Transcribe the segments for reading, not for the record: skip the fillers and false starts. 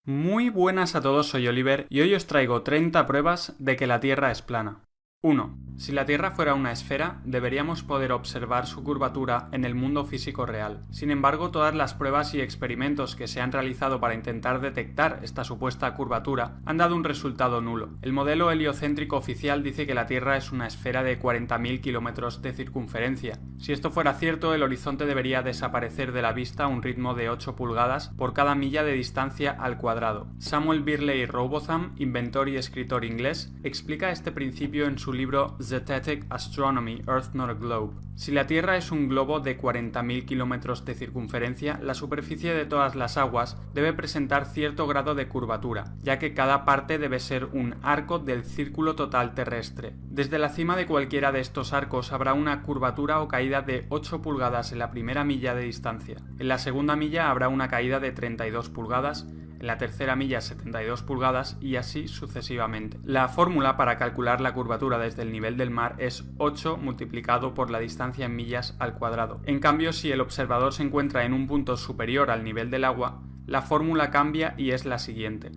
Muy buenas a todos, soy Oliver y hoy os traigo 30 pruebas de que la Tierra es plana. 1. Si la Tierra fuera una esfera, deberíamos poder observar su curvatura en el mundo físico real. Sin embargo, todas las pruebas y experimentos que se han realizado para intentar detectar esta supuesta curvatura han dado un resultado nulo. El modelo heliocéntrico oficial dice que la Tierra es una esfera de 40.000 kilómetros de circunferencia. Si esto fuera cierto, el horizonte debería desaparecer de la vista a un ritmo de 8 pulgadas por cada milla de distancia al cuadrado. Samuel Birley Robotham, inventor y escritor inglés, explica este principio en su libro Zetetic Astronomy, Earth Not a Globe. Si la Tierra es un globo de 40.000 kilómetros de circunferencia, la superficie de todas las aguas debe presentar cierto grado de curvatura, ya que cada parte debe ser un arco del círculo total terrestre. Desde la cima de cualquiera de estos arcos habrá una curvatura o caída de 8 pulgadas en la primera milla de distancia. En la segunda milla habrá una caída de 32 pulgadas, en la tercera milla 72 pulgadas y así sucesivamente. La fórmula para calcular la curvatura desde el nivel del mar es 8 multiplicado por la distancia en millas al cuadrado. En cambio, si el observador se encuentra en un punto superior al nivel del agua, la fórmula cambia y es la siguiente.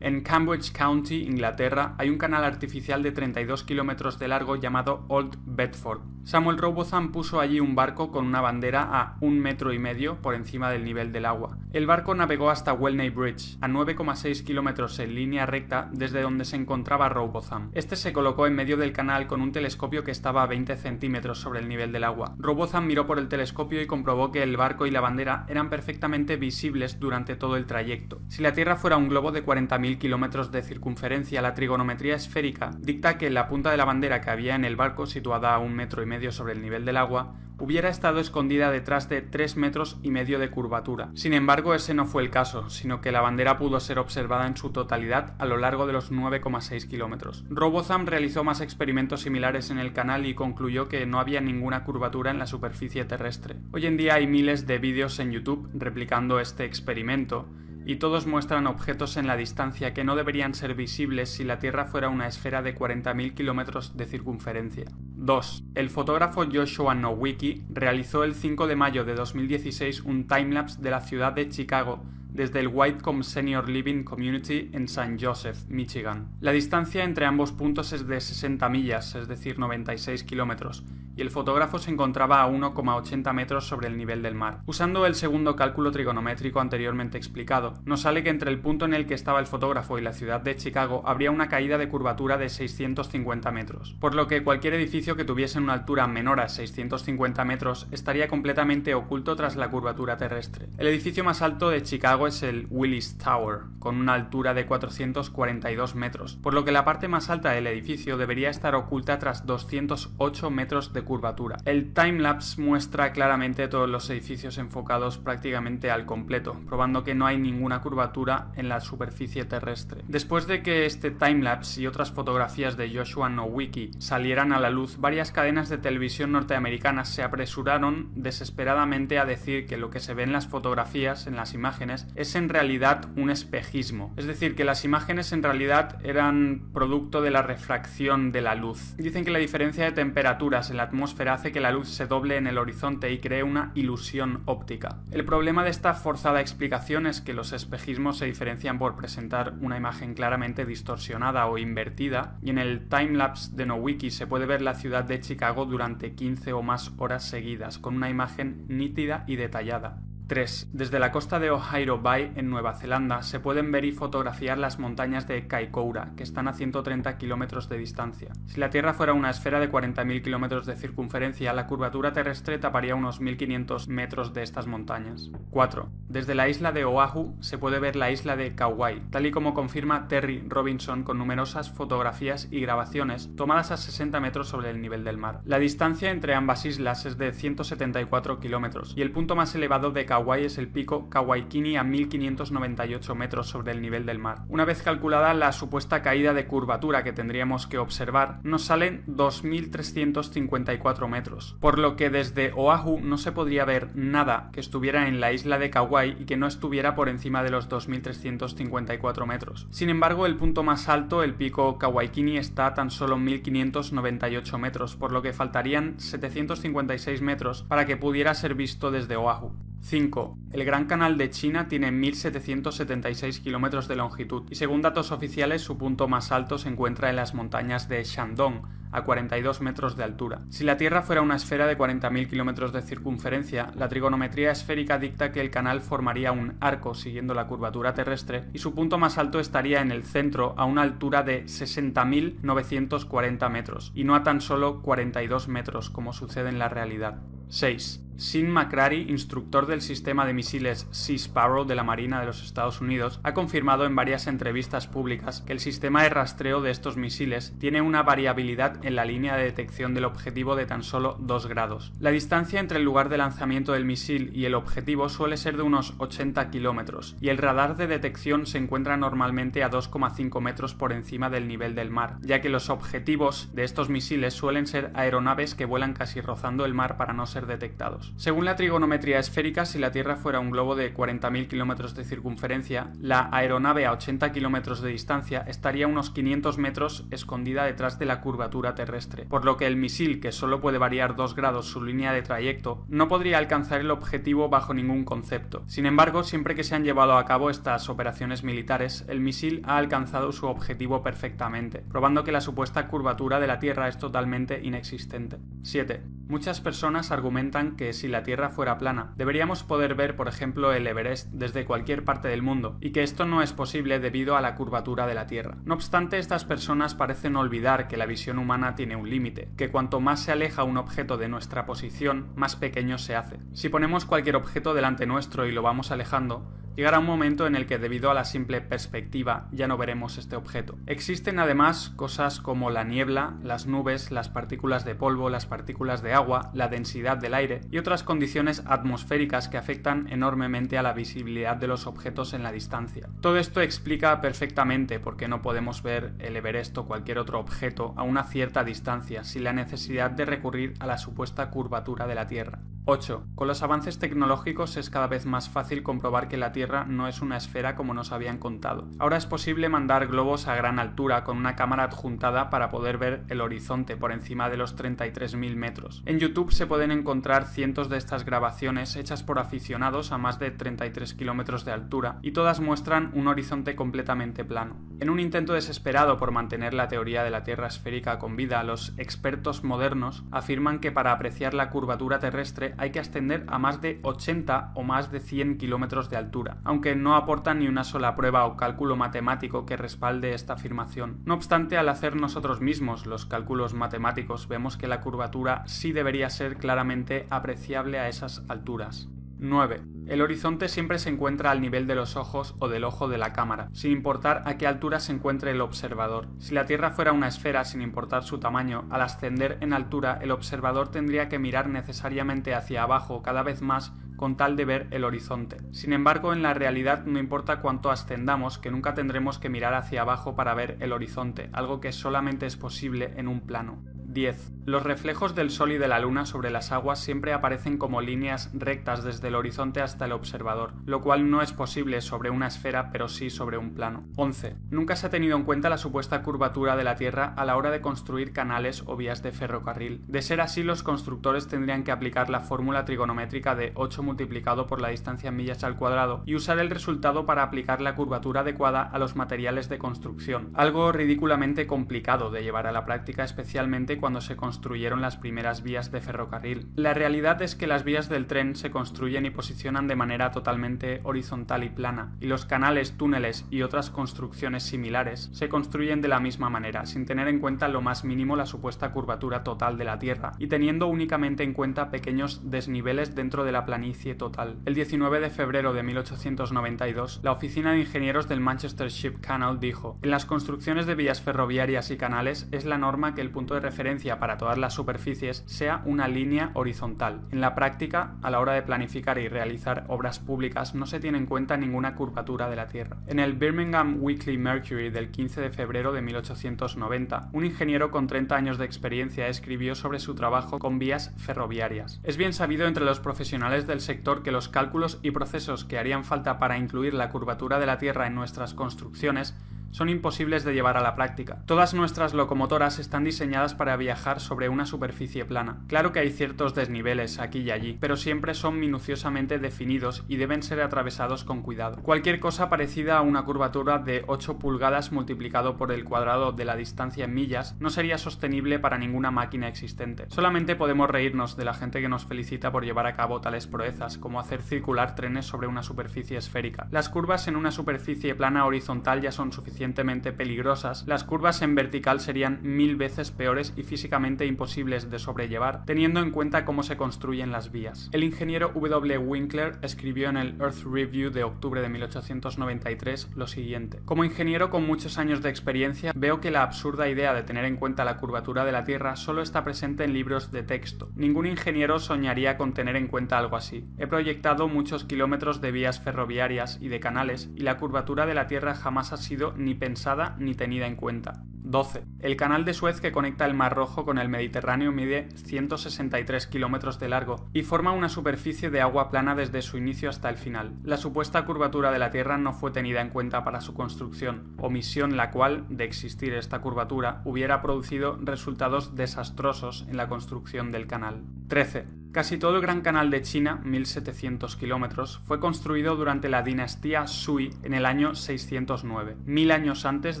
En Cambridge County, Inglaterra, hay un canal artificial de 32 kilómetros de largo llamado Old Bedford. Samuel Robotham puso allí un barco con una bandera a 1,5 metros por encima del nivel del agua. El barco navegó hasta Welney Bridge, a 9,6 kilómetros en línea recta desde donde se encontraba Robotham. Este se colocó en medio del canal con un telescopio que estaba a 20 centímetros sobre el nivel del agua. Robotham miró por el telescopio y comprobó que el barco y la bandera eran perfectamente visibles durante todo el trayecto. Si la Tierra fuera un globo de 40.000 kilómetros de circunferencia, la trigonometría esférica dicta que la punta de la bandera que había en el barco, situada a 1,5 metros sobre el nivel del agua, hubiera estado escondida detrás de 3,5 metros de curvatura. Sin embargo, ese no fue el caso, sino que la bandera pudo ser observada en su totalidad a lo largo de los 9,6 kilómetros. Robotham realizó más experimentos similares en el canal y concluyó que no había ninguna curvatura en la superficie terrestre. Hoy en día hay miles de vídeos en YouTube replicando este experimento, y todos muestran objetos en la distancia que no deberían ser visibles si la Tierra fuera una esfera de 40.000 kilómetros de circunferencia. 2. El fotógrafo Joshua Nowicki realizó el 5 de mayo de 2016 un timelapse de la ciudad de Chicago desde el Whitecomb Senior Living Community en St. Joseph, Michigan. La distancia entre ambos puntos es de 60 millas, es decir, 96 kilómetros, y el fotógrafo se encontraba a 1,80 metros sobre el nivel del mar. Usando el segundo cálculo trigonométrico anteriormente explicado, nos sale que entre el punto en el que estaba el fotógrafo y la ciudad de Chicago habría una caída de curvatura de 650 metros, por lo que cualquier edificio que tuviese una altura menor a 650 metros estaría completamente oculto tras la curvatura terrestre. El edificio más alto de Chicago es el Willis Tower, con una altura de 442 metros, por lo que la parte más alta del edificio debería estar oculta tras 208 metros de curvatura. El timelapse muestra claramente todos los edificios enfocados prácticamente al completo, probando que no hay ninguna curvatura en la superficie terrestre. Después de que este timelapse y otras fotografías de Joshua Nowicki salieran a la luz, varias cadenas de televisión norteamericanas se apresuraron desesperadamente a decir que lo que se ve en las fotografías, en las imágenes, es en realidad un espejismo. Es decir, que las imágenes en realidad eran producto de la refracción de la luz. Dicen que la diferencia de temperaturas en la atmósfera hace que la luz se doble en el horizonte y cree una ilusión óptica. El problema de esta forzada explicación es que los espejismos se diferencian por presentar una imagen claramente distorsionada o invertida, y en el timelapse de Nowicki se puede ver la ciudad de Chicago durante 15 o más horas seguidas, con una imagen nítida y detallada. 3. Desde la costa de Ohairo Bay, en Nueva Zelanda, se pueden ver y fotografiar las montañas de Kaikoura, que están a 130 kilómetros de distancia. Si la Tierra fuera una esfera de 40.000 kilómetros de circunferencia, la curvatura terrestre taparía unos 1.500 metros de estas montañas. 4. Desde la isla de Oahu se puede ver la isla de Kauai, tal y como confirma Terry Robinson con numerosas fotografías y grabaciones tomadas a 60 metros sobre el nivel del mar. La distancia entre ambas islas es de 174 kilómetros, y el punto más elevado de Kauai es el pico Kawaikini a 1.598 metros sobre el nivel del mar. Una vez calculada la supuesta caída de curvatura que tendríamos que observar, nos salen 2.354 metros, por lo que desde Oahu no se podría ver nada que estuviera en la isla de Kauai y que no estuviera por encima de los 2.354 metros. Sin embargo, el punto más alto, el pico Kawaikini, está a tan solo 1.598 metros, por lo que faltarían 756 metros para que pudiera ser visto desde Oahu. 5. El Gran Canal de China tiene 1.776 kilómetros de longitud y según datos oficiales su punto más alto se encuentra en las montañas de Shandong, a 42 metros de altura. Si la Tierra fuera una esfera de 40.000 kilómetros de circunferencia, la trigonometría esférica dicta que el canal formaría un arco siguiendo la curvatura terrestre y su punto más alto estaría en el centro a una altura de 60.940 metros y no a tan solo 42 metros como sucede en la realidad. 6. Sean McCrary, instructor del sistema de misiles Sea Sparrow de la Marina de los Estados Unidos, ha confirmado en varias entrevistas públicas que el sistema de rastreo de estos misiles tiene una variabilidad en la línea de detección del objetivo de tan solo 2 grados. La distancia entre el lugar de lanzamiento del misil y el objetivo suele ser de unos 80 kilómetros, y el radar de detección se encuentra normalmente a 2,5 metros por encima del nivel del mar, ya que los objetivos de estos misiles suelen ser aeronaves que vuelan casi rozando el mar para no ser detectados. Según la trigonometría esférica, si la Tierra fuera un globo de 40.000 kilómetros de circunferencia, la aeronave a 80 kilómetros de distancia estaría a unos 500 metros escondida detrás de la curvatura terrestre, por lo que el misil, que solo puede variar 2 grados su línea de trayecto, no podría alcanzar el objetivo bajo ningún concepto. Sin embargo, siempre que se han llevado a cabo estas operaciones militares, el misil ha alcanzado su objetivo perfectamente, probando que la supuesta curvatura de la Tierra es totalmente inexistente. 7. Muchas personas argumentan que si la Tierra fuera plana, deberíamos poder ver, por ejemplo, el Everest desde cualquier parte del mundo, y que esto no es posible debido a la curvatura de la Tierra. No obstante, estas personas parecen olvidar que la visión humana tiene un límite, que cuanto más se aleja un objeto de nuestra posición, más pequeño se hace. Si ponemos cualquier objeto delante nuestro y lo vamos alejando, llegará un momento en el que debido a la simple perspectiva ya no veremos este objeto. Existen además cosas como la niebla, las nubes, las partículas de polvo, las partículas de agua, la densidad del aire y otras condiciones atmosféricas que afectan enormemente a la visibilidad de los objetos en la distancia. Todo esto explica perfectamente por qué no podemos ver el Everest o cualquier otro objeto a una cierta distancia sin la necesidad de recurrir a la supuesta curvatura de la Tierra. 8. Con los avances tecnológicos es cada vez más fácil comprobar que la Tierra no es una esfera como nos habían contado. Ahora es posible mandar globos a gran altura con una cámara adjuntada para poder ver el horizonte por encima de los 33.000 metros. En YouTube se pueden encontrar cientos de estas grabaciones hechas por aficionados a más de 33 kilómetros de altura y todas muestran un horizonte completamente plano. En un intento desesperado por mantener la teoría de la Tierra esférica con vida, los expertos modernos afirman que para apreciar la curvatura terrestre hay que ascender a más de 80 o más de 100 kilómetros de altura, aunque no aportan ni una sola prueba o cálculo matemático que respalde esta afirmación. No obstante, al hacer nosotros mismos los cálculos matemáticos, vemos que la curvatura sí debería ser claramente apreciable a esas alturas. 9. El horizonte siempre se encuentra al nivel de los ojos o del ojo de la cámara, sin importar a qué altura se encuentre el observador. Si la Tierra fuera una esfera sin importar su tamaño, al ascender en altura el observador tendría que mirar necesariamente hacia abajo cada vez más con tal de ver el horizonte. Sin embargo, en la realidad no importa cuánto ascendamos, que nunca tendremos que mirar hacia abajo para ver el horizonte, algo que solamente es posible en un plano. 10. Los reflejos del Sol y de la Luna sobre las aguas siempre aparecen como líneas rectas desde el horizonte hasta el observador, lo cual no es posible sobre una esfera, pero sí sobre un plano. 11. Nunca se ha tenido en cuenta la supuesta curvatura de la Tierra a la hora de construir canales o vías de ferrocarril. De ser así, los constructores tendrían que aplicar la fórmula trigonométrica de 8 multiplicado por la distancia en millas al cuadrado y usar el resultado para aplicar la curvatura adecuada a los materiales de construcción, algo ridículamente complicado de llevar a la práctica, especialmente cuando se construyeron las primeras vías de ferrocarril. La realidad es que las vías del tren se construyen y posicionan de manera totalmente horizontal y plana, y los canales, túneles y otras construcciones similares se construyen de la misma manera, sin tener en cuenta lo más mínimo la supuesta curvatura total de la Tierra, y teniendo únicamente en cuenta pequeños desniveles dentro de la planicie total. El 19 de febrero de 1892, la Oficina de Ingenieros del Manchester Ship Canal dijo: en las construcciones de vías ferroviarias y canales es la norma que el punto de referencia para todas las superficies sea una línea horizontal. En la práctica, a la hora de planificar y realizar obras públicas, no se tiene en cuenta ninguna curvatura de la Tierra. En el Birmingham Weekly Mercury del 15 de febrero de 1890, un ingeniero con 30 años de experiencia escribió sobre su trabajo con vías ferroviarias. Es bien sabido entre los profesionales del sector que los cálculos y procesos que harían falta para incluir la curvatura de la Tierra en nuestras construcciones son imposibles de llevar a la práctica. Todas nuestras locomotoras están diseñadas para viajar sobre una superficie plana. Claro que hay ciertos desniveles aquí y allí, pero siempre son minuciosamente definidos y deben ser atravesados con cuidado. Cualquier cosa parecida a una curvatura de 8 pulgadas multiplicado por el cuadrado de la distancia en millas no sería sostenible para ninguna máquina existente. Solamente podemos reírnos de la gente que nos felicita por llevar a cabo tales proezas, como hacer circular trenes sobre una superficie esférica. Las curvas en una superficie plana horizontal ya son suficientemente peligrosas, las curvas en vertical serían 1000 veces peores y físicamente imposibles de sobrellevar, teniendo en cuenta cómo se construyen las vías. El ingeniero W. Winkler escribió en el Earth Review de octubre de 1893 lo siguiente: como ingeniero con muchos años de experiencia, veo que la absurda idea de tener en cuenta la curvatura de la Tierra solo está presente en libros de texto. Ningún ingeniero soñaría con tener en cuenta algo así. He proyectado muchos kilómetros de vías ferroviarias y de canales, y la curvatura de la Tierra jamás ha sido ni pensada ni tenida en cuenta. 12. El canal de Suez que conecta el Mar Rojo con el Mediterráneo mide 163 kilómetros de largo y forma una superficie de agua plana desde su inicio hasta el final. La supuesta curvatura de la Tierra no fue tenida en cuenta para su construcción, omisión la cual, de existir esta curvatura, hubiera producido resultados desastrosos en la construcción del canal. 13. Casi todo el Gran Canal de China, 1700 kilómetros, fue construido durante la dinastía Sui en el año 609, 1000 años antes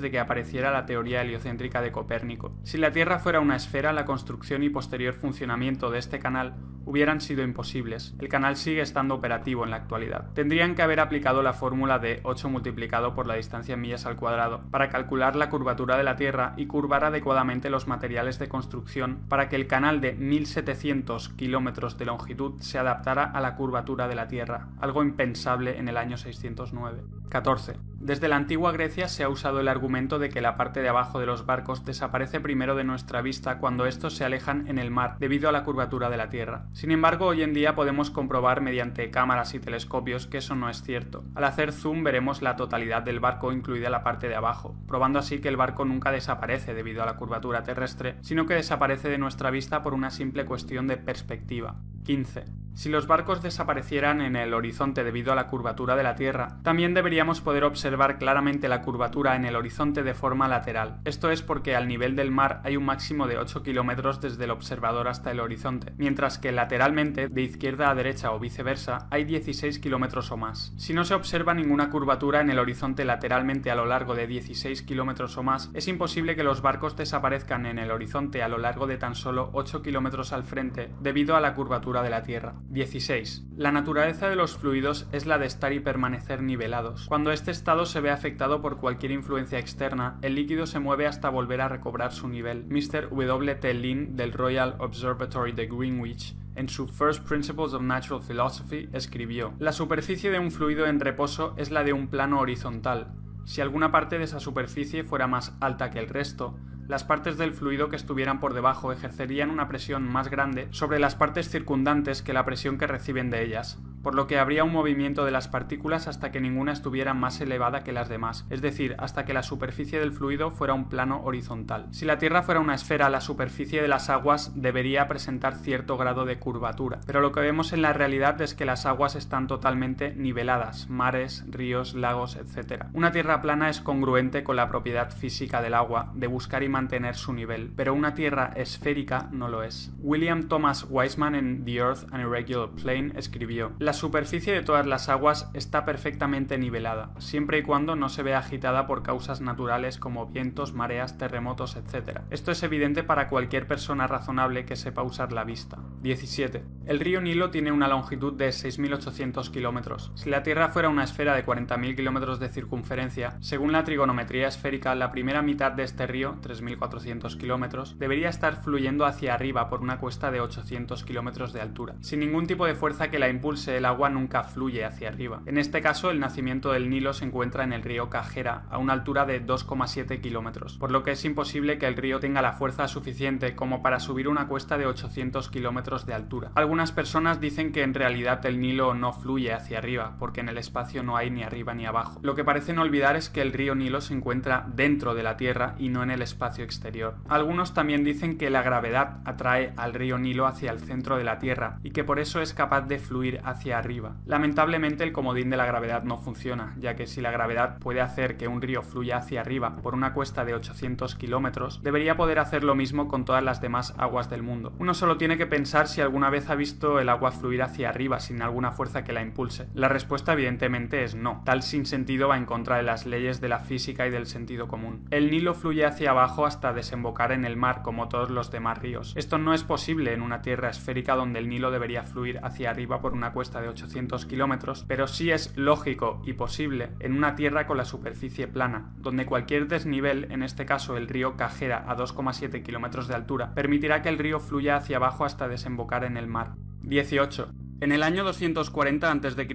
de que apareciera la teoría heliocéntrica de Copérnico. Si la Tierra fuera una esfera, la construcción y posterior funcionamiento de este canal hubieran sido imposibles. El canal sigue estando operativo en la actualidad. Tendrían que haber aplicado la fórmula de 8 multiplicado por la distancia en millas al cuadrado para calcular la curvatura de la Tierra y curvar adecuadamente los materiales de construcción para que el canal de 1700 kilómetros de longitud se adaptara a la curvatura de la Tierra, algo impensable en el año 609. 14. Desde la antigua Grecia se ha usado el argumento de que la parte de abajo de los barcos desaparece primero de nuestra vista cuando estos se alejan en el mar debido a la curvatura de la Tierra. Sin embargo, hoy en día podemos comprobar mediante cámaras y telescopios que eso no es cierto. Al hacer zoom veremos la totalidad del barco, incluida la parte de abajo, probando así que el barco nunca desaparece debido a la curvatura terrestre, sino que desaparece de nuestra vista por una simple cuestión de perspectiva. 15. Si los barcos desaparecieran en el horizonte debido a la curvatura de la Tierra, también deberíamos poder observar claramente la curvatura en el horizonte de forma lateral. Esto es porque al nivel del mar hay un máximo de 8 kilómetros desde el observador hasta el horizonte, mientras que lateralmente, de izquierda a derecha o viceversa, hay 16 kilómetros o más. Si no se observa ninguna curvatura en el horizonte lateralmente a lo largo de 16 kilómetros o más, es imposible que los barcos desaparezcan en el horizonte a lo largo de tan solo 8 kilómetros al frente debido a la curvatura de la Tierra. 16. La naturaleza de los fluidos es la de estar y permanecer nivelados. Cuando este estado se ve afectado por cualquier influencia externa, el líquido se mueve hasta volver a recobrar su nivel. Mr. W. T. Lin del Royal Observatory de Greenwich, en su First Principles of Natural Philosophy, escribió: la superficie de un fluido en reposo es la de un plano horizontal. Si alguna parte de esa superficie fuera más alta que el resto, las partes del fluido que estuvieran por debajo ejercerían una presión más grande sobre las partes circundantes que la presión que reciben de ellas, por lo que habría un movimiento de las partículas hasta que ninguna estuviera más elevada que las demás, es decir, hasta que la superficie del fluido fuera un plano horizontal. Si la Tierra fuera una esfera, la superficie de las aguas debería presentar cierto grado de curvatura, pero lo que vemos en la realidad es que las aguas están totalmente niveladas, mares, ríos, lagos, etc. Una Tierra plana es congruente con la propiedad física del agua de buscar y mantener su nivel, pero una Tierra esférica no lo es. William Thomas Weisman en The Earth an Irregular Plane escribió: la superficie de todas las aguas está perfectamente nivelada, siempre y cuando no se vea agitada por causas naturales como vientos, mareas, terremotos, etc. Esto es evidente para cualquier persona razonable que sepa usar la vista. 17. El río Nilo tiene una longitud de 6.800 kilómetros. Si la Tierra fuera una esfera de 40.000 kilómetros de circunferencia, según la trigonometría esférica, la primera mitad de este río, 3.400 kilómetros, debería estar fluyendo hacia arriba por una cuesta de 800 kilómetros de altura. Sin ningún tipo de fuerza que la impulse, el agua nunca fluye hacia arriba. En este caso, el nacimiento del Nilo se encuentra en el río Cajera, a una altura de 2,7 kilómetros, por lo que es imposible que el río tenga la fuerza suficiente como para subir una cuesta de 800 kilómetros de altura. Algunas personas dicen que en realidad el Nilo no fluye hacia arriba, porque en el espacio no hay ni arriba ni abajo. Lo que parecen olvidar es que el río Nilo se encuentra dentro de la Tierra y no en el espacio espacio exterior. Algunos también dicen que la gravedad atrae al río Nilo hacia el centro de la Tierra y que por eso es capaz de fluir hacia arriba. Lamentablemente el comodín de la gravedad no funciona, ya que si la gravedad puede hacer que un río fluya hacia arriba por una cuesta de 800 kilómetros, debería poder hacer lo mismo con todas las demás aguas del mundo. Uno solo tiene que pensar si alguna vez ha visto el agua fluir hacia arriba sin alguna fuerza que la impulse. La respuesta evidentemente es no. Tal sinsentido va en contra de las leyes de la física y del sentido común. El Nilo fluye hacia abajo hasta desembocar en el mar como todos los demás ríos. Esto no es posible en una tierra esférica donde el Nilo debería fluir hacia arriba por una cuesta de 800 kilómetros, pero sí es lógico y posible en una tierra con la superficie plana, donde cualquier desnivel, en este caso el río Cajera a 2,7 kilómetros de altura, permitirá que el río fluya hacia abajo hasta desembocar en el mar. 18. En el año 240 a.C.,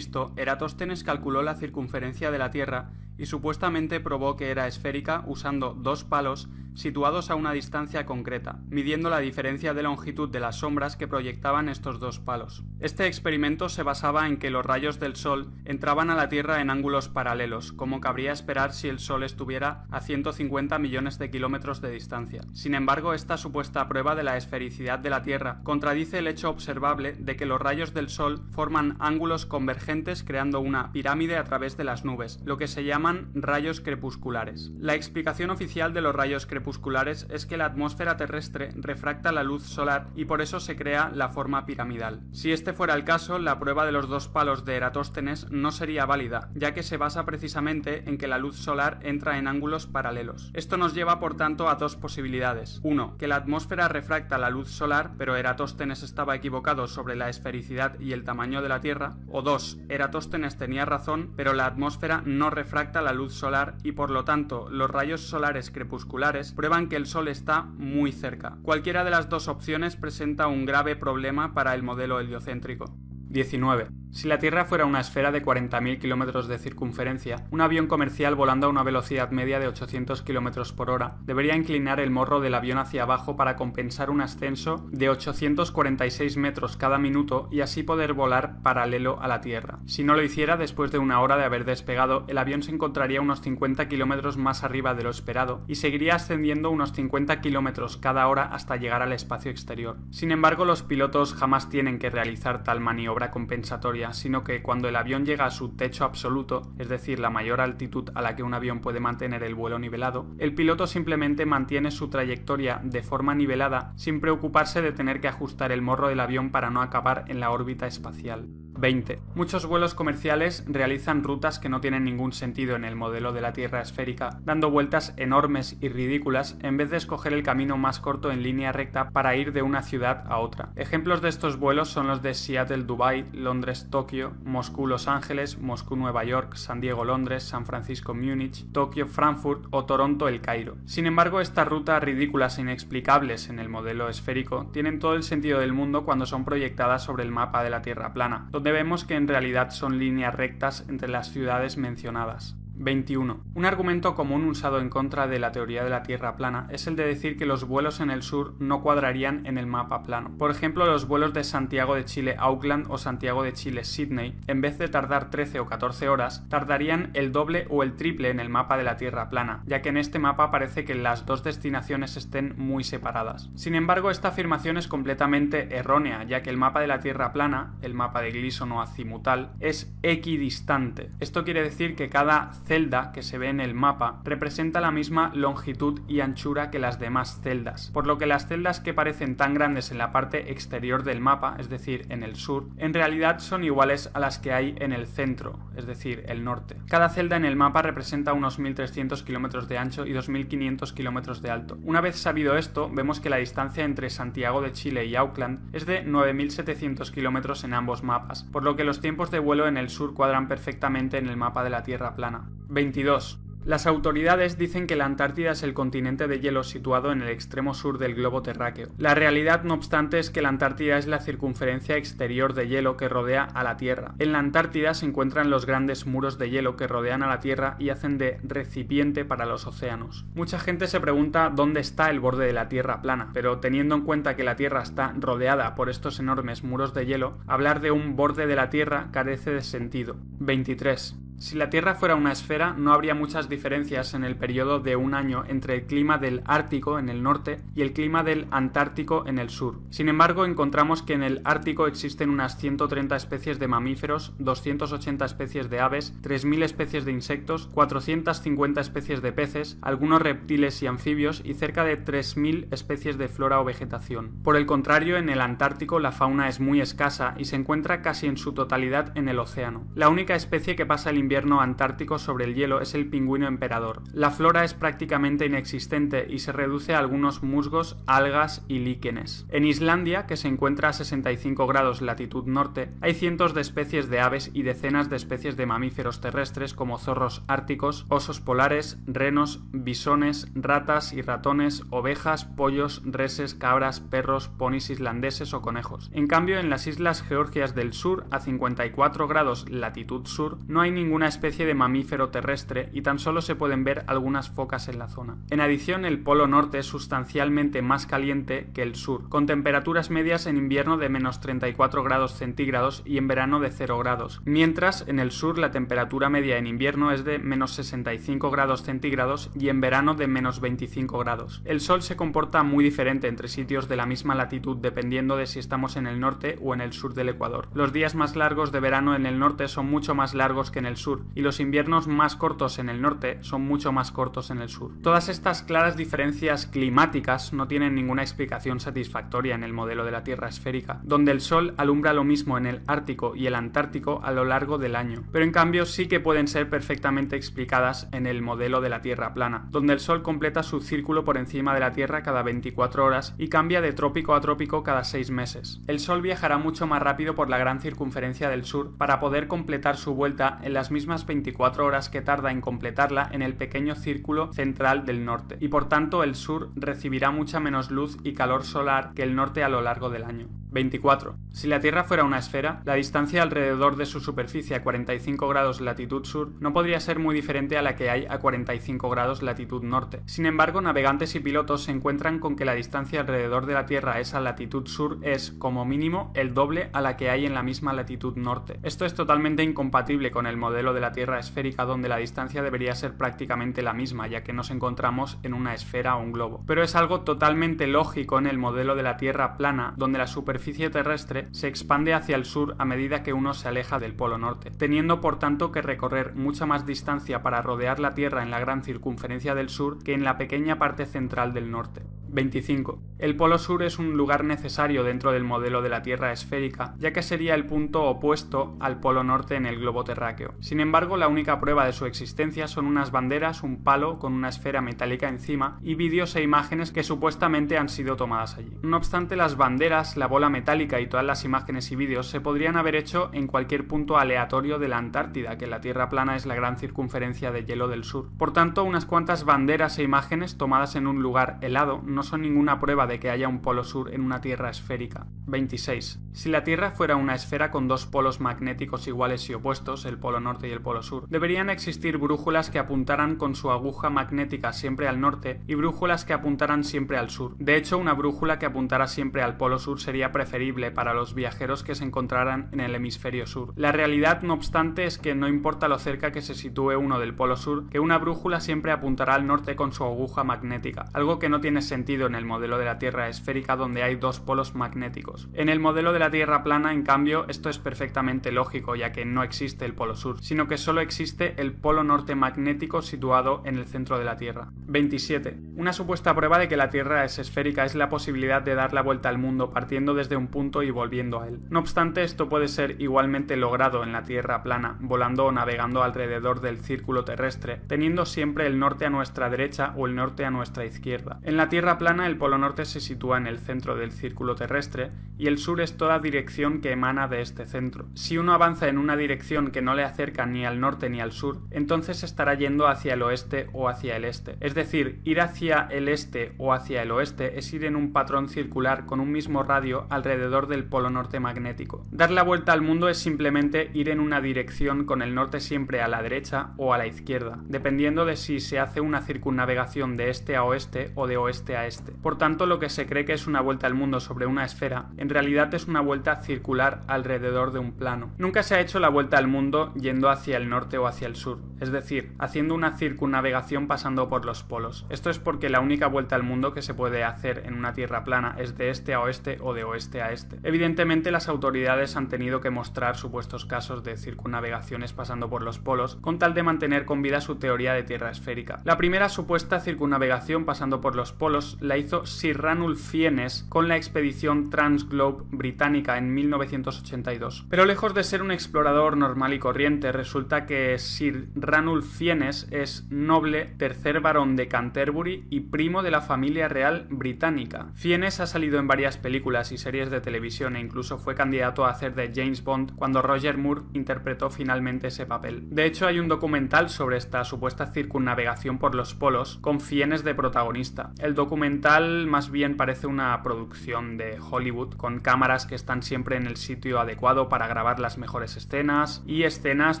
Eratóstenes calculó la circunferencia de la Tierra y supuestamente probó que era esférica usando dos palos situados a una distancia concreta, midiendo la diferencia de longitud de las sombras que proyectaban estos dos palos. Este experimento se basaba en que los rayos del Sol entraban a la Tierra en ángulos paralelos, como cabría esperar si el Sol estuviera a 150 millones de kilómetros de distancia. Sin embargo, esta supuesta prueba de la esfericidad de la Tierra contradice el hecho observable de que los rayos del Sol forman ángulos convergentes creando una pirámide a través de las nubes, lo que se llaman rayos crepusculares. La explicación oficial de los rayos crepusculares es que la atmósfera terrestre refracta la luz solar y por eso se crea la forma piramidal. Si este fuera el caso, la prueba de los dos palos de Eratóstenes no sería válida, ya que se basa precisamente en que la luz solar entra en ángulos paralelos. Esto nos lleva por tanto a dos posibilidades. 1. Que la atmósfera refracta la luz solar, pero Eratóstenes estaba equivocado sobre la esfericidad y el tamaño de la Tierra. O 2. Eratóstenes tenía razón, pero la atmósfera no refracta la luz solar y por lo tanto los rayos solares crepusculares prueban que el Sol está muy cerca. Cualquiera de las dos opciones presenta un grave problema para el modelo heliocéntrico. 19. Si la Tierra fuera una esfera de 40.000 kilómetros de circunferencia, un avión comercial volando a una velocidad media de 800 kilómetros por hora debería inclinar el morro del avión hacia abajo para compensar un ascenso de 846 metros cada minuto y así poder volar paralelo a la Tierra. Si no lo hiciera, después de una hora de haber despegado, el avión se encontraría unos 50 kilómetros más arriba de lo esperado y seguiría ascendiendo unos 50 kilómetros cada hora hasta llegar al espacio exterior. Sin embargo, los pilotos jamás tienen que realizar tal maniobra compensatoria, sino que cuando el avión llega a su techo absoluto, es decir, la mayor altitud a la que un avión puede mantener el vuelo nivelado, el piloto simplemente mantiene su trayectoria de forma nivelada sin preocuparse de tener que ajustar el morro del avión para no acabar en la órbita espacial. 20. Muchos vuelos comerciales realizan rutas que no tienen ningún sentido en el modelo de la Tierra esférica, dando vueltas enormes y ridículas en vez de escoger el camino más corto en línea recta para ir de una ciudad a otra. Ejemplos de estos vuelos son los de Seattle-Dubái, Londres-Tokio, Moscú-Los Ángeles, Moscú-Nueva York, San Diego-Londres, San Francisco-Múnich, Tokio-Frankfurt o Toronto-El Cairo. Sin embargo, estas rutas ridículas e inexplicables en el modelo esférico tienen todo el sentido del mundo cuando son proyectadas sobre el mapa de la Tierra plana, donde vemos que en realidad son líneas rectas entre las ciudades mencionadas. 21. Un argumento común usado en contra de la teoría de la Tierra plana es el de decir que los vuelos en el sur no cuadrarían en el mapa plano. Por ejemplo, los vuelos de Santiago de Chile Auckland o Santiago de Chile Sydney, en vez de tardar 13 o 14 horas, tardarían el doble o el triple en el mapa de la Tierra plana, ya que en este mapa parece que las dos destinaciones estén muy separadas. Sin embargo, esta afirmación es completamente errónea, ya que el mapa de la Tierra plana, el mapa de Gleason o azimutal, es equidistante. Esto quiere decir que cada celda que se ve en el mapa representa la misma longitud y anchura que las demás celdas, por lo que las celdas que parecen tan grandes en la parte exterior del mapa, es decir, en el sur, en realidad son iguales a las que hay en el centro, es decir, el norte. Cada celda en el mapa representa unos 1.300 kilómetros de ancho y 2.500 kilómetros de alto. Una vez sabido esto, vemos que la distancia entre Santiago de Chile y Auckland es de 9.700 kilómetros en ambos mapas, por lo que los tiempos de vuelo en el sur cuadran perfectamente en el mapa de la Tierra plana. 22. Las autoridades dicen que la Antártida es el continente de hielo situado en el extremo sur del globo terráqueo. La realidad, no obstante, es que la Antártida es la circunferencia exterior de hielo que rodea a la Tierra. En la Antártida se encuentran los grandes muros de hielo que rodean a la Tierra y hacen de recipiente para los océanos. Mucha gente se pregunta dónde está el borde de la Tierra plana, pero teniendo en cuenta que la Tierra está rodeada por estos enormes muros de hielo, hablar de un borde de la Tierra carece de sentido. 23. Si la Tierra fuera una esfera, no habría muchas diferencias en el periodo de un año entre el clima del Ártico en el norte y el clima del Antártico en el sur. Sin embargo, encontramos que en el Ártico existen unas 130 especies de mamíferos, 280 especies de aves, 3.000 especies de insectos, 450 especies de peces, algunos reptiles y anfibios y cerca de 3.000 especies de flora o vegetación. Por el contrario, en el Antártico la fauna es muy escasa y se encuentra casi en su totalidad en el océano. La única especie que pasa el invierno antártico sobre el hielo es el pingüino emperador. La flora es prácticamente inexistente y se reduce a algunos musgos, algas y líquenes. En Islandia, que se encuentra a 65 grados latitud norte, hay cientos de especies de aves y decenas de especies de mamíferos terrestres como zorros árticos, osos polares, renos, bisones, ratas y ratones, ovejas, pollos, reses, cabras, perros, ponis islandeses o conejos. En cambio, en las islas Georgias del Sur, a 54 grados latitud sur, no hay ninguna especie de mamífero terrestre y tan solo se pueden ver algunas focas en la zona. En adición, el Polo Norte es sustancialmente más caliente que el sur, con temperaturas medias en invierno de menos 34 grados centígrados y en verano de 0 grados, mientras en el sur la temperatura media en invierno es de menos 65 grados centígrados y en verano de menos 25 grados. El sol se comporta muy diferente entre sitios de la misma latitud dependiendo de si estamos en el norte o en el sur del Ecuador. Los días más largos de verano en el norte son mucho más largos que en el sur y los inviernos más cortos en el norte son mucho más cortos en el sur. Todas estas claras diferencias climáticas no tienen ninguna explicación satisfactoria en el modelo de la Tierra esférica, donde el sol alumbra lo mismo en el Ártico y el Antártico a lo largo del año, pero en cambio sí que pueden ser perfectamente explicadas en el modelo de la Tierra plana, donde el sol completa su círculo por encima de la Tierra cada 24 horas y cambia de trópico a trópico cada 6 meses. El sol viajará mucho más rápido por la gran circunferencia del sur para poder completar su vuelta en las mismas 24 horas que tarda en completarla en el pequeño círculo central del norte, y por tanto el sur recibirá mucha menos luz y calor solar que el norte a lo largo del año. 24. Si la Tierra fuera una esfera, la distancia alrededor de su superficie a 45 grados latitud sur no podría ser muy diferente a la que hay a 45 grados latitud norte. Sin embargo, navegantes y pilotos se encuentran con que la distancia alrededor de la Tierra a esa latitud sur es, como mínimo, el doble a la que hay en la misma latitud norte. Esto es totalmente incompatible con el modelo de la Tierra esférica, donde la distancia debería ser prácticamente la misma, ya que nos encontramos en una esfera o un globo. Pero es algo totalmente lógico en el modelo de la Tierra plana, donde la superficie terrestre se expande hacia el sur a medida que uno se aleja del polo norte, teniendo por tanto que recorrer mucha más distancia para rodear la Tierra en la gran circunferencia del sur que en la pequeña parte central del norte. 25. El polo sur es un lugar necesario dentro del modelo de la Tierra esférica, ya que sería el punto opuesto al polo norte en el globo terráqueo. Sin embargo, la única prueba de su existencia son unas banderas, un palo con una esfera metálica encima y vídeos e imágenes que supuestamente han sido tomadas allí. No obstante, las banderas, la bola metálica y todas las imágenes y vídeos se podrían haber hecho en cualquier punto aleatorio de la Antártida, que la Tierra plana es la gran circunferencia de hielo del sur. Por tanto, unas cuantas banderas e imágenes tomadas en un lugar helado no son ninguna prueba de que haya un polo sur en una Tierra esférica. 26. Si la Tierra fuera una esfera con dos polos magnéticos iguales y opuestos, el polo norte y el polo sur, deberían existir brújulas que apuntaran con su aguja magnética siempre al norte y brújulas que apuntaran siempre al sur. De hecho, una brújula que apuntara siempre al polo sur sería preferible para los viajeros que se encontraran en el hemisferio sur. La realidad, no obstante, es que no importa lo cerca que se sitúe uno del polo sur, que una brújula siempre apuntará al norte con su aguja magnética, algo que no tiene sentido en el modelo de la Tierra esférica donde hay dos polos magnéticos. En el modelo de la Tierra plana, en cambio, esto es perfectamente lógico, ya que no existe el polo sur, sino que solo existe el polo norte magnético situado en el centro de la Tierra. 27. Una supuesta prueba de que la Tierra es esférica es la posibilidad de dar la vuelta al mundo partiendo desde un punto y volviendo a él. No obstante, esto puede ser igualmente logrado en la Tierra plana, volando o navegando alrededor del círculo terrestre, teniendo siempre el norte a nuestra derecha o el norte a nuestra izquierda. En la Tierra plana, el polo norte se sitúa en el centro del círculo terrestre y el sur es toda dirección que emana de este centro. Si uno avanza en una dirección que no le acerca ni al norte ni al sur, entonces estará yendo hacia el oeste o hacia el este. Es decir, ir hacia el este o hacia el oeste es ir en un patrón circular con un mismo radio alrededor del polo norte magnético. Dar la vuelta al mundo es simplemente ir en una dirección con el norte siempre a la derecha o a la izquierda, dependiendo de si se hace una circunnavegación de este a oeste o de oeste a este. este. Por tanto, lo que se cree que es una vuelta al mundo sobre una esfera, en realidad es una vuelta circular alrededor de un plano. Nunca se ha hecho la vuelta al mundo yendo hacia el norte o hacia el sur, es decir, haciendo una circunnavegación pasando por los polos. Esto es porque la única vuelta al mundo que se puede hacer en una tierra plana es de este a oeste o de oeste a este. Evidentemente, las autoridades han tenido que mostrar supuestos casos de circunnavegaciones pasando por los polos con tal de mantener con vida su teoría de tierra esférica. La primera supuesta circunnavegación pasando por los polos la hizo Sir Ranulph Fiennes con la expedición Transglobe británica en 1982. Pero lejos de ser un explorador normal y corriente, resulta que Sir Ranulph Fiennes es noble, tercer barón de Canterbury y primo de la familia real británica. Fiennes ha salido en varias películas y series de televisión e incluso fue candidato a hacer de James Bond cuando Roger Moore interpretó finalmente ese papel. De hecho, hay un documental sobre esta supuesta circunnavegación por los polos con Fiennes de protagonista. El documental más bien parece una producción de Hollywood con cámaras que están siempre en el sitio adecuado para grabar las mejores escenas y escenas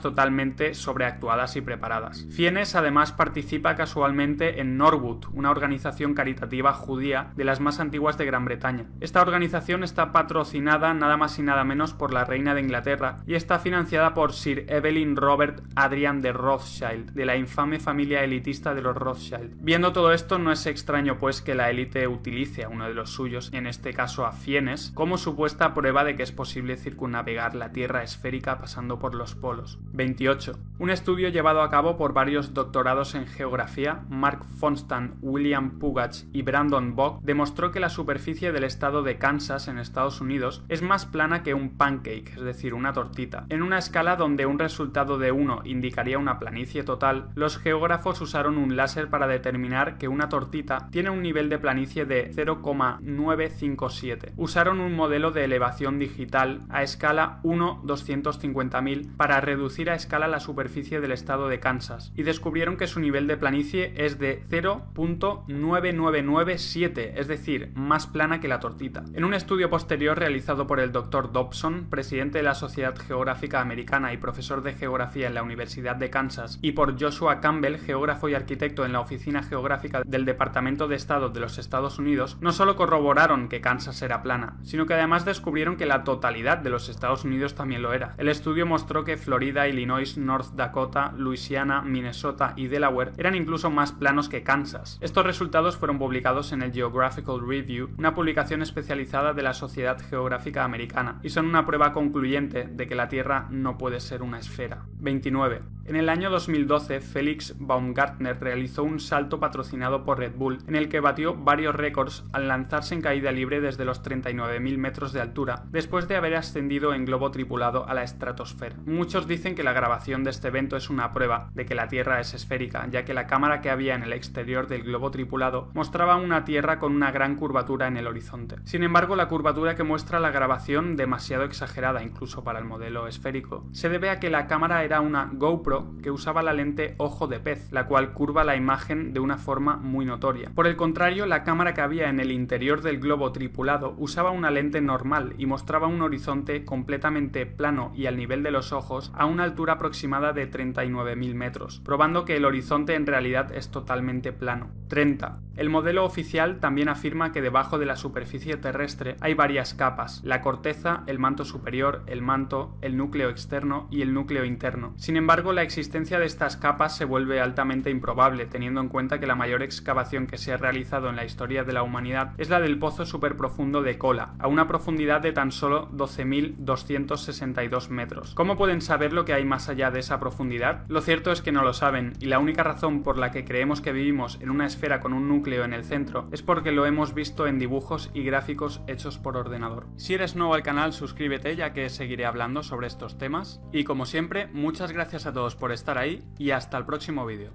totalmente sobreactuadas y preparadas. Fiennes además participa casualmente en Norwood, una organización caritativa judía de las más antiguas de Gran Bretaña. Esta organización está patrocinada nada más y nada menos por la reina de Inglaterra y está financiada por Sir Evelyn Robert Adrian de Rothschild, de la infame familia elitista de los Rothschild. Viendo todo esto, no es extraño pues que la élite utilice a uno de los suyos, en este caso a Fiennes, como supuesta prueba de que es posible circunnavegar la Tierra esférica pasando por los polos. 28. Un estudio llevado a cabo por varios doctorados en geografía, Mark Fonstan, William Pugach y Brandon Bogg, demostró que la superficie del estado de Kansas en Estados Unidos es más plana que un pancake, es decir, una tortita. En una escala donde un resultado de 1 indicaría una planicie total, los geógrafos usaron un láser para determinar que una tortita tiene un nivel de planicie de 0,957. Usaron un modelo de elevación digital a escala 1/250.000 para reducir a escala la superficie del estado de Kansas y descubrieron que su nivel de planicie es de 0,9997, es decir, más plana que la tortita. En un estudio posterior realizado por el Dr. Dobson, presidente de la Sociedad Geográfica Americana y profesor de geografía en la Universidad de Kansas, y por Joshua Campbell, geógrafo y arquitecto en la Oficina Geográfica del Departamento de Estado de los Estados Unidos, no solo corroboraron que Kansas era plana, sino que además descubrieron que la totalidad de los Estados Unidos también lo era. El estudio mostró que Florida, Illinois, North Dakota, Luisiana, Minnesota y Delaware eran incluso más planos que Kansas. Estos resultados fueron publicados en el Geographical Review, una publicación especializada de la Sociedad Geográfica Americana, y son una prueba concluyente de que la Tierra no puede ser una esfera. 29. En el año 2012, Felix Baumgartner realizó un salto patrocinado por Red Bull, en el que batió varios récords al lanzarse en caída libre desde los 39.000 metros de altura, después de haber ascendido en globo tripulado a la estratosfera. Muchos dicen que la grabación de este evento es una prueba de que la Tierra es esférica, ya que la cámara que había en el exterior del globo tripulado mostraba una Tierra con una gran curvatura en el horizonte. Sin embargo, la curvatura que muestra la grabación, demasiado exagerada incluso para el modelo esférico, se debe a que la cámara era una GoPro que usaba la lente ojo de pez, la cual curva la imagen de una forma muy notoria. Por el contrario, la cámara que había en el interior del globo tripulado usaba una lente normal y mostraba un horizonte completamente plano y al nivel de los ojos a una altura aproximada de 39.000 metros, probando que el horizonte en realidad es totalmente plano. 30. El modelo oficial también afirma que debajo de la superficie terrestre hay varias capas: la corteza, el manto superior, el manto, el núcleo externo y el núcleo interno. Sin embargo, la existencia de estas capas se vuelve altamente improbable, teniendo en cuenta que la mayor excavación que se ha realizado en la historia de la humanidad es la del pozo superprofundo de Kola, a una profundidad de tan solo 12.262 metros. ¿Cómo pueden saber lo que hay más allá de esa profundidad? Lo cierto es que no lo saben, y la única razón por la que creemos que vivimos en una esfera con un núcleo en el centro es porque lo hemos visto en dibujos y gráficos hechos por ordenador. Si eres nuevo al canal, suscríbete, ya que seguiré hablando sobre estos temas. Y como siempre, muchas gracias a todos por estar ahí y hasta el próximo vídeo.